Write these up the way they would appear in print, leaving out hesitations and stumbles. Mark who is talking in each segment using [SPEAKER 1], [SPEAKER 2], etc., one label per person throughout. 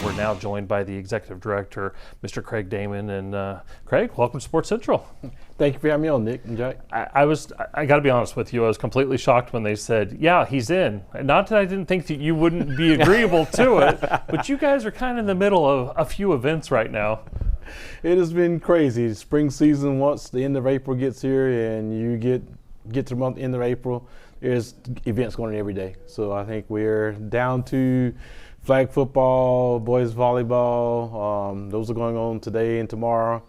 [SPEAKER 1] We're now joined by the executive director, Mr. Craig Damon. And Craig, welcome to Sports Central.
[SPEAKER 2] Thank you for having me on, Nick and Jack.
[SPEAKER 1] I got to be honest with you, I was completely shocked when they said, yeah, he's in. Not that I didn't think that you wouldn't be agreeable to it, but you guys are kind of in the middle of a few events right now.
[SPEAKER 2] It has been crazy. Spring season, once the end of April gets here and you get to the month end of April, there's events going on every day. So I think we're down to flag football, boys volleyball. Those are going on today and tomorrow.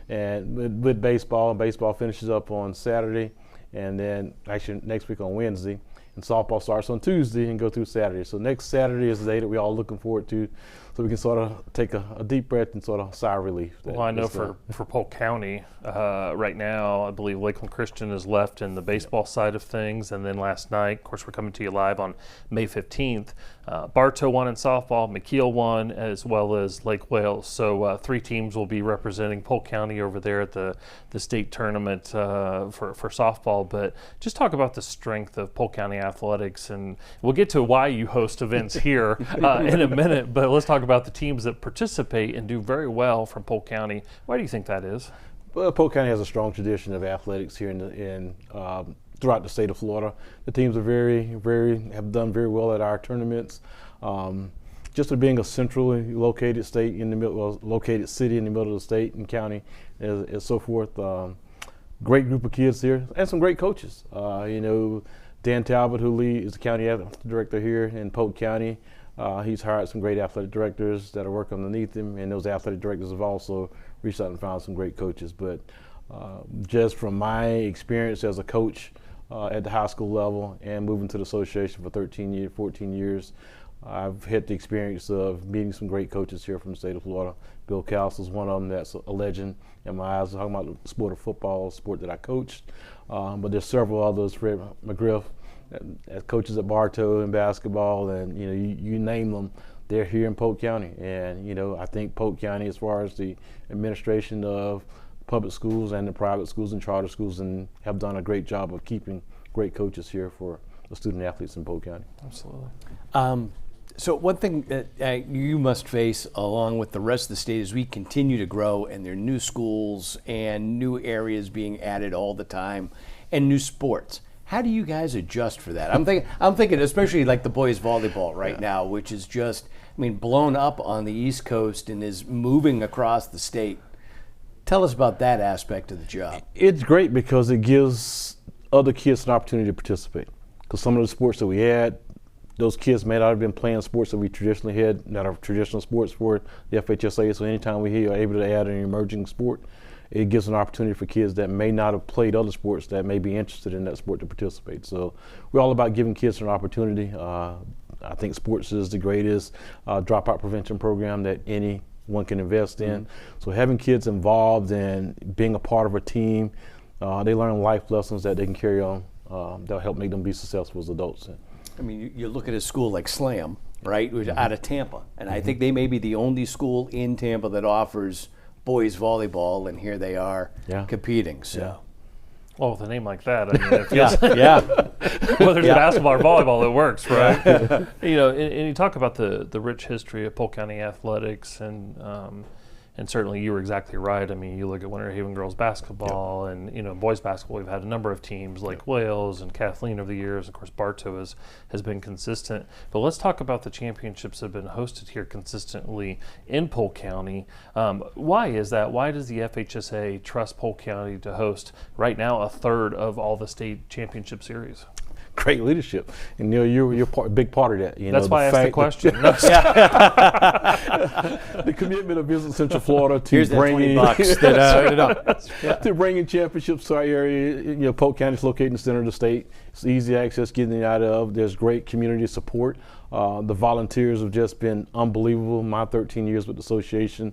[SPEAKER 2] And with baseball finishes up on Saturday, and then actually next week on Wednesday. And softball starts on Tuesday and go through Saturday. So next Saturday is the day that we're all looking forward to, so we can sort of take a deep breath and sort of sigh of relief.
[SPEAKER 1] Well, I know for Polk County right now, I believe Lakeland Christian is left in the baseball side of things. And then last night, of course, we're coming to you live on May 15th. Bartow won in softball, McKeel won, as well as Lake Wales. So 3 teams will be representing Polk County over there at the state tournament for softball. But just talk about the strength of Polk County athletics, and we'll get to why you host events here in a minute. But let's talk about the teams that participate and do very well from Polk County. Why do you think that is?
[SPEAKER 2] Well, Polk County has a strong tradition of athletics here throughout the state of Florida. The teams are have done very well at our tournaments. Just for being a centrally located state in the middle, located city in the middle of the state and county, and so forth. Great group of kids here and some great coaches. Dan Talbot, who is the county athletic director here in Polk County, he's hired some great athletic directors that are working underneath him, and those athletic directors have also reached out and found some great coaches. But just from my experience as a coach at the high school level and moving to the association for 14 years, I've had the experience of meeting some great coaches here from the state of Florida. Bill Cowles is one of them that's a legend in my eyes, talking about the sport of football, sport that I coached. But there's several others, Fred McGriff, as coaches at Bartow in basketball, and you name them, they're here in Polk County. And I think Polk County, as far as the administration of public schools and the private schools and charter schools, and have done a great job of keeping great coaches here for the student athletes in Polk County.
[SPEAKER 1] Absolutely.
[SPEAKER 3] So one thing that you must face along with the rest of the state as we continue to grow, and there are new schools and new areas being added all the time and new sports. How do you guys adjust for that? I'm thinking especially like the boys volleyball right now, which is just, blown up on the East Coast and is moving across the state. Tell us about that aspect of the job.
[SPEAKER 2] It's great because it gives other kids an opportunity to participate. Because some of the sports that we had, those kids may not have been playing sports that we traditionally had, that are traditional sports for the FHSA. So anytime we are able to add an emerging sport, it gives an opportunity for kids that may not have played other sports that may be interested in that sport to participate. So we're all about giving kids an opportunity. I think sports is the greatest dropout prevention program that anyone can invest in. So having kids involved and being a part of a team, they learn life lessons that they can carry on. That'll help make them be successful as adults.
[SPEAKER 3] You look at a school like Slam, right, which out of Tampa, and I think they may be the only school in Tampa that offers boys volleyball, and here they are competing. So,
[SPEAKER 1] well, with a name like that, it feels whether it's basketball or volleyball, it works, right? And you talk about the rich history of Polk County athletics, and certainly you were exactly right. You look at Winter Haven girls basketball and boys basketball. We've had a number of teams like Wales and Kathleen over the years. Of course, Bartow has been consistent. But let's talk about the championships that have been hosted here consistently in Polk County. Why is that? Why does the FHSA trust Polk County to host right now a third of all the state championship series?
[SPEAKER 2] Great leadership, and Neal, you're a big part of that.
[SPEAKER 1] That's why I asked the question.
[SPEAKER 2] The commitment of Visit Central Florida to
[SPEAKER 3] Here's
[SPEAKER 2] bringing
[SPEAKER 3] $20
[SPEAKER 2] to bringing championships to our area. Polk County is located in the center of the state. It's easy access getting out of. There's great community support. The volunteers have just been unbelievable. My 13 years with the association,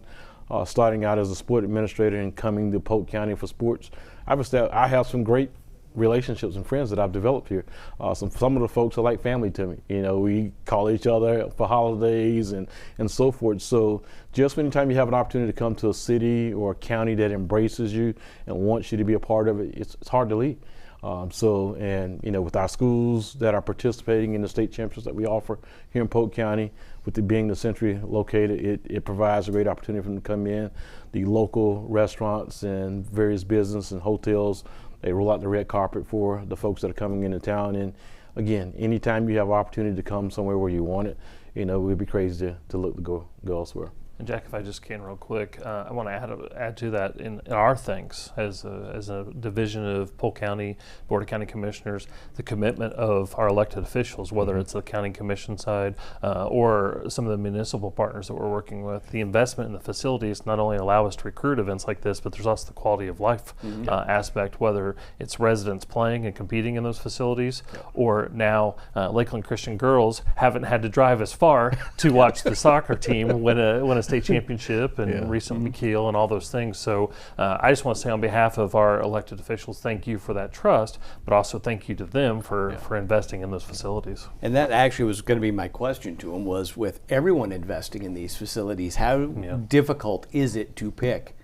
[SPEAKER 2] starting out as a sport administrator and coming to Polk County for sports, I have some great relationships and friends that I've developed here. Some of the folks are like family to me. We call each other for holidays and so forth. So just anytime you have an opportunity to come to a city or a county that embraces you and wants you to be a part of it, it's hard to leave. With our schools that are participating in the state championships that we offer here in Polk County, with it being the century located, it provides a great opportunity for them to come in. The local restaurants and various business and hotels, they roll out the red carpet for the folks that are coming into town. And again, anytime you have opportunity to come somewhere where you want it, we'd be crazy to look to go elsewhere.
[SPEAKER 1] And Jack, if I just can real quick, I want to add to that in our thanks as a division of Polk County Board of County Commissioners, the commitment of our elected officials, whether it's the county commission side or some of the municipal partners that we're working with. The investment in the facilities not only allow us to recruit events like this, but there's also the quality of life aspect, whether it's residents playing and competing in those facilities, or now Lakeland Christian girls haven't had to drive as far to watch the soccer team win a state championship and recently McKeel and all those things. So I just want to say on behalf of our elected officials, thank you for that trust, but also thank you to them for investing in those facilities.
[SPEAKER 3] And that actually was going to be my question to them, was with everyone investing in these facilities, how difficult is it to pick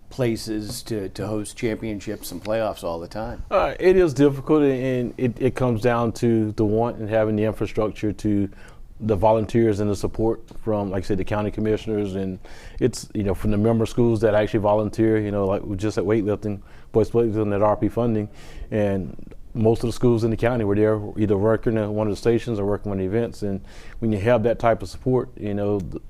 [SPEAKER 3] places to host championships and playoffs all the time?
[SPEAKER 2] It is difficult, and it comes down to the want and having the infrastructure to the volunteers and the support from, like I said, the county commissioners, and it's, from the member schools that actually volunteer, like just at weightlifting, boys weightlifting at RP funding, and most of the schools in the county were there either working at one of the stations or working on the events. And when you have that type of support, the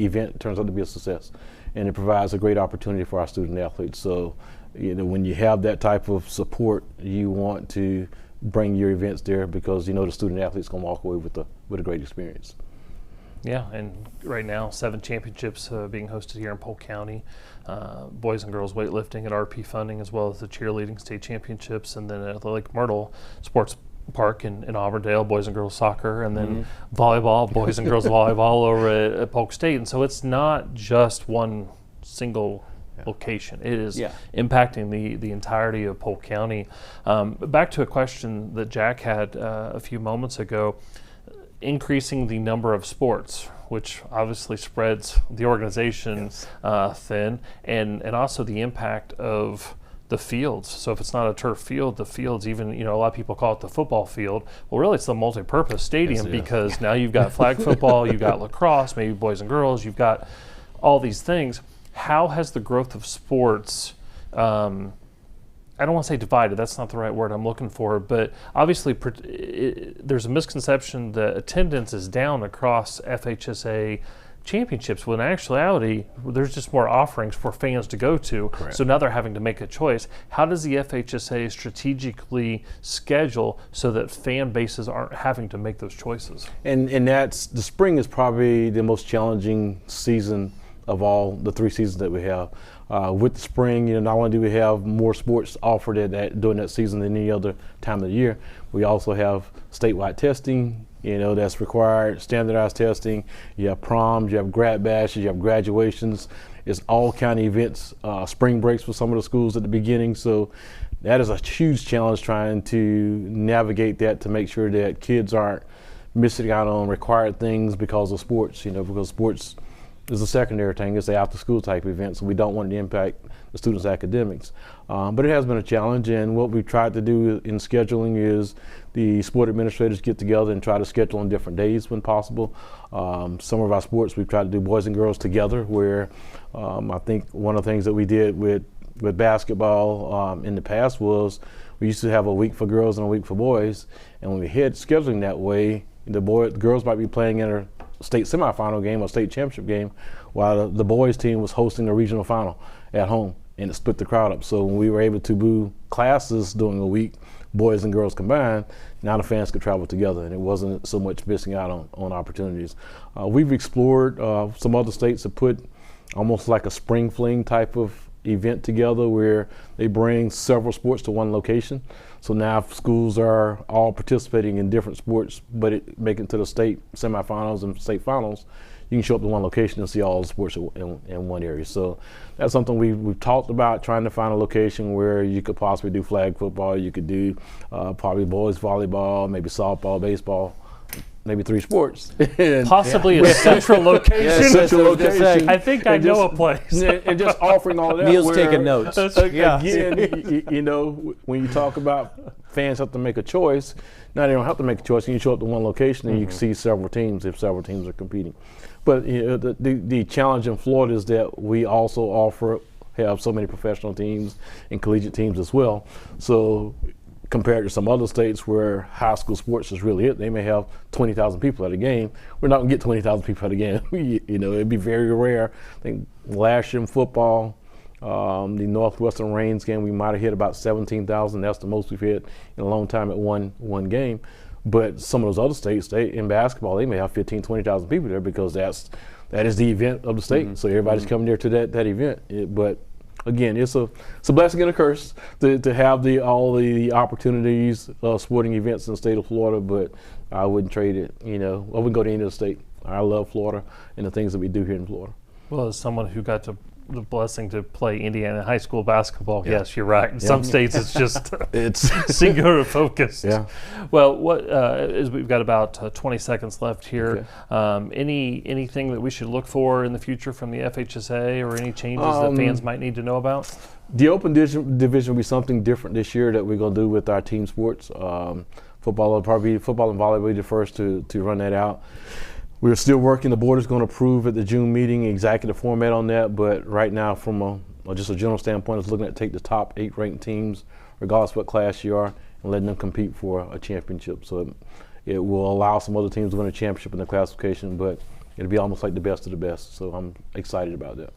[SPEAKER 2] event turns out to be a success, and it provides a great opportunity for our student athletes. So, when you have that type of support, you want to bring your events there because the student athletes going to walk away with a great experience.
[SPEAKER 1] Yeah, and right now 7 championships being hosted here in Polk County, boys and girls weightlifting at RP funding, as well as the cheerleading state championships, and then at the Lake Myrtle Sports Park in Auburndale, boys and girls soccer, and then volleyball, boys and girls volleyball over at Polk State. And so it's not just one single location. It is impacting the entirety of Polk County. Back to a question that Jack had a few moments ago, increasing the number of sports, which obviously spreads the organization thin, and also the impact of the fields. So if it's not a turf field, the fields, even, a lot of people call it the football field. Well, really it's the multi-purpose stadium because now you've got flag football, you've got lacrosse, maybe boys and girls, you've got all these things. How has the growth of sports, I don't want to say divided, that's not the right word I'm looking for, but obviously there's a misconception that attendance is down across FHSA championships, when in actuality there's just more offerings for fans to go to. Correct. So now they're having to make a choice. How does the FHSA strategically schedule so that fan bases aren't having to make those choices? And
[SPEAKER 2] that's, the spring is probably the most challenging season of all the 3 seasons that we have. With the spring, not only do we have more sports offered during that season than any other time of the year, we also have statewide testing, that's required, standardized testing. You have proms, you have grad bashes, you have graduations. It's all county events, spring breaks for some of the schools at the beginning. So that is a huge challenge, trying to navigate that to make sure that kids aren't missing out on required things because of sports, because sports is a secondary thing. It's an after-school type event, so we don't want it to impact the students' academics. But it has been a challenge, and what we've tried to do in scheduling is the sport administrators get together and try to schedule on different days when possible. Some of our sports, we've tried to do boys and girls together, where I think one of the things that we did with basketball in the past was we used to have a week for girls and a week for boys, and when we had scheduling that way, the girls might be playing in a state semifinal game or state championship game, while the boys team was hosting a regional final at home, and it split the crowd up. So when we were able to do classes during a week, boys and girls combined, now the fans could travel together, and it wasn't so much missing out on opportunities. We've explored, some other states have put almost like a spring fling type of event together where they bring several sports to one location. So now schools are all participating in different sports, but making it to the state semifinals and state finals, you can show up to one location and see all the sports in one area. So that's something we've talked about, trying to find a location where you could possibly do flag football, you could do probably boys volleyball, maybe softball, baseball, maybe 3 sports.
[SPEAKER 1] Possibly a central location.
[SPEAKER 2] Yeah, central location.
[SPEAKER 1] I think I know a place.
[SPEAKER 2] And just offering all of that.
[SPEAKER 3] Neal's taking notes.
[SPEAKER 2] Again, you know, when you talk about fans have to make a choice, now they don't have to make a choice. You show up to one location and you can see several teams if several teams are competing. But you know, the challenge in Florida is that we also have so many professional teams and collegiate teams as well. So compared to some other states where high school sports is really it, they may have 20,000 people at a game. We're not going to get 20,000 people at a game. You know, it'd be very rare. I think last year in football, the Northwestern Reigns game, we might have hit about 17,000. That's the most we've hit in a long time at one game. But some of those other states, in basketball, they may have 15,000, 20,000 people there because that is the event of the state. So everybody's coming there to that event. But again, it's a blessing and a curse to have all the opportunities, sporting events in the state of Florida. But I wouldn't trade it. You know, I wouldn't go to any other state. I love Florida and the things that we do here in Florida.
[SPEAKER 1] Well, as someone who got the blessing to play Indiana high school basketball, yes, you're right. In some states, it's just it's singular focused.
[SPEAKER 2] Yeah.
[SPEAKER 1] Well, as we've got about 20 seconds left here, anything that we should look for in the future from the FHSA or any changes that fans might need to know about?
[SPEAKER 2] The open division will be something different this year that we're going to do with our team sports. Football and volleyball will be the first to run that out. We're still working. The board is going to approve at the June meeting exactly the format on that. But right now, from just a general standpoint, it's looking at take the top 8 ranked teams, regardless of what class you are, and letting them compete for a championship. So it will allow some other teams to win a championship in the classification, but it'll be almost like the best of the best. So I'm excited about that.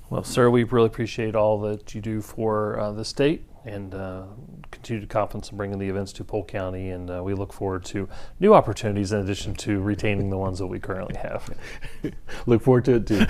[SPEAKER 1] Well, sir, we really appreciate all that you do for the state and continued confidence in bringing the events to Polk County, and we look forward to new opportunities in addition to retaining the ones that we currently have.
[SPEAKER 2] Look forward to it, too.